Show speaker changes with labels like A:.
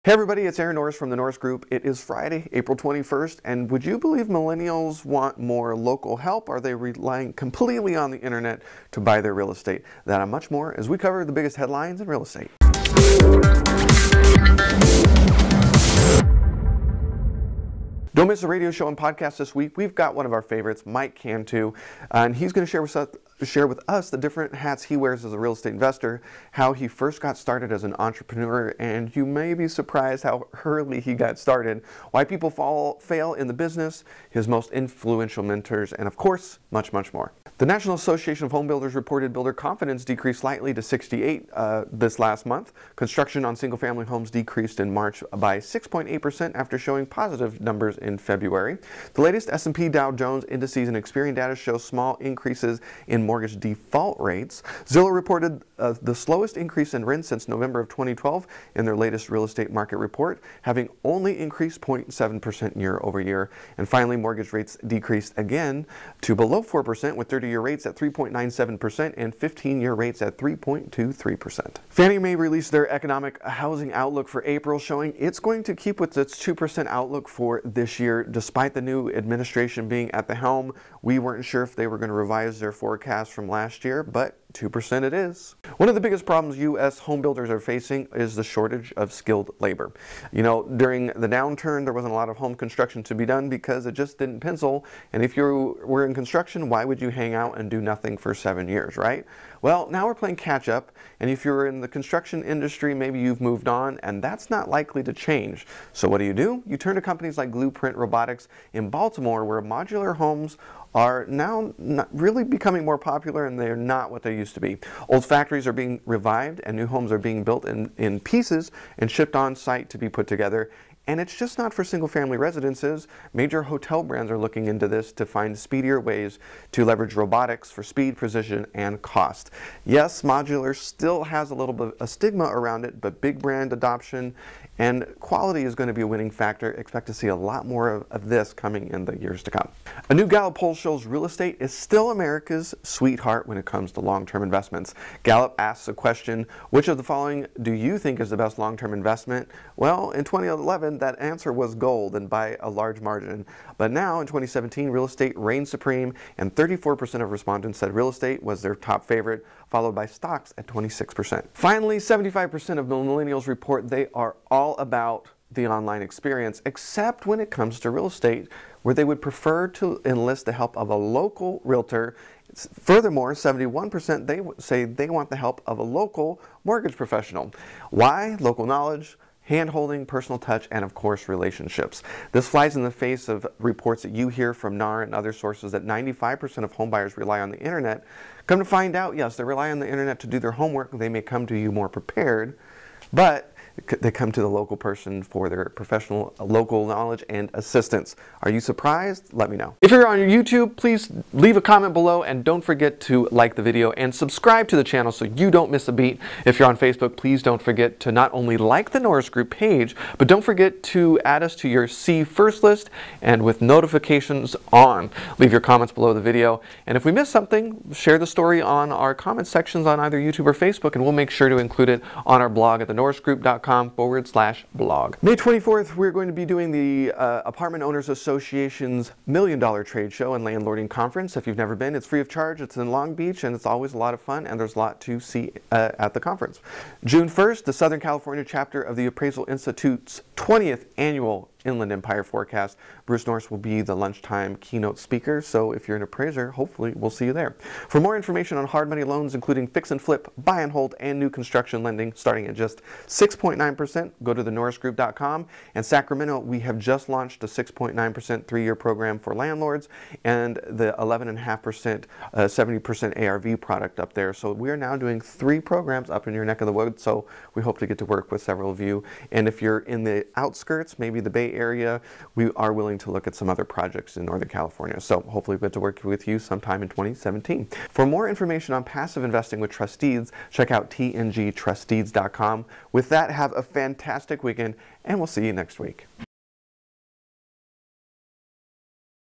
A: Hey everybody, it's Norris from the Norris Group. It is Friday, April 21st, and would you believe millennials want more local help? Are they relying completely on the internet to buy their real estate? That and much more as we cover the biggest headlines in real estate. Don't miss a radio show and podcast this week. We've got one of our favorites, Mike Cantu, and he's going to share with us the different hats he wears as a real estate investor, how he first got started as an entrepreneur, and you may be surprised how early he got started, why people fail in the business, his most influential mentors, and of course, much, much more. The National Association of Home Builders reported builder confidence decreased slightly to 68 this last month. Construction on single-family homes decreased in March by 6.8% after showing positive numbers in February. The latest S&P Dow Jones indices and Experian data show small increases in mortgage default rates. Zillow reported the slowest increase in rents since November of 2012 in their latest real estate market report, having only increased 0.7% year over year. And finally, mortgage rates decreased again to below 4%, with 30-year rates at 3.97% and 15-year rates at 3.23%. Fannie Mae released their economic housing outlook for April, showing it's going to keep with its 2% outlook for this year. Despite the new administration being at the helm, we weren't sure if they were going to revise their forecast from last year, but 2% it is. One of the biggest problems U.S. home builders are facing is the shortage of skilled labor. You know, during the downturn, there wasn't a lot of home construction to be done because it just didn't pencil. And if you were in construction, why would you hang out and do nothing for 7 years, right? Well, now we're playing catch up. And if you're in the construction industry, maybe you've moved on, and that's not likely to change. So what do? You turn to companies like Blueprint Robotics in Baltimore, where modular homes are now not really becoming more popular, and they're not what they used to be. Old factories are being revived and new homes are being built in pieces and shipped on site to be put together. And it's just not for single-family residences. Major hotel brands are looking into this to find speedier ways to leverage robotics for speed, precision, and cost. Yes, modular still has a little bit of a stigma around it, but big brand adoption and quality is going to be a winning factor. Expect to see a lot more of this coming in the years to come. A new Gallup poll shows real estate is still America's sweetheart when it comes to long-term investments. Gallup asks a question, which of the following do you think is the best long-term investment? Well, in 2011, that answer was gold, and by a large margin. But now, in 2017, real estate reigned supreme, and 34% of respondents said real estate was their top favorite, followed by stocks at 26%. Finally, 75% of millennials report they are all about the online experience, except when it comes to real estate, where they would prefer to enlist the help of a local realtor. Furthermore, 71% they say they want the help of a local mortgage professional. Why? Local knowledge, hand-holding, personal touch, and of course relationships. This flies in the face of reports that you hear from NAR and other sources that 95% of homebuyers rely on the internet. Come to find out, yes, they rely on the internet to do their homework. They may come to you more prepared, but they come to the local person for their professional local knowledge and assistance. Are you surprised? Let me know. If you're on YouTube, please leave a comment below, and don't forget to like the video and subscribe to the channel so you don't miss a beat. If you're on Facebook, please don't forget to not only like the Norris Group page, but don't forget to add us to your See First list and with notifications on. Leave your comments below the video, and if we miss something, share the story on our comment sections on either YouTube or Facebook, and we'll make sure to include it on our blog at thenorrisgroup.com/blog. May 24th, we're going to be doing the Apartment Owners Association's $1 Million Trade Show and Landlording Conference. If you've never been, it's free of charge. It's in Long Beach, and it's always a lot of fun, and there's a lot to see at the conference. June 1st, the Southern California chapter of the Appraisal Institute's 20th annual Inland Empire Forecast. Bruce Norris will be the lunchtime keynote speaker, so if you're an appraiser, hopefully we'll see you there. For more information on hard money loans, including fix and flip, buy and hold, and new construction lending starting at just 6.9%, go to thenorrisgroup.com. And Sacramento, we have just launched a 6.9% 3-year program for landlords and the 11.5% 70% ARV product up there. So we are now doing 3 programs up in your neck of the woods, so we hope to get to work with several of you. And if you're in the outskirts, maybe the Bay area, we are willing to look at some other projects in Northern California. So hopefully we'll get to work with you sometime in 2017. For more information on passive investing with trust deeds, check out tngtrustdeeds.com. With that, have a fantastic weekend, and we'll see you next week.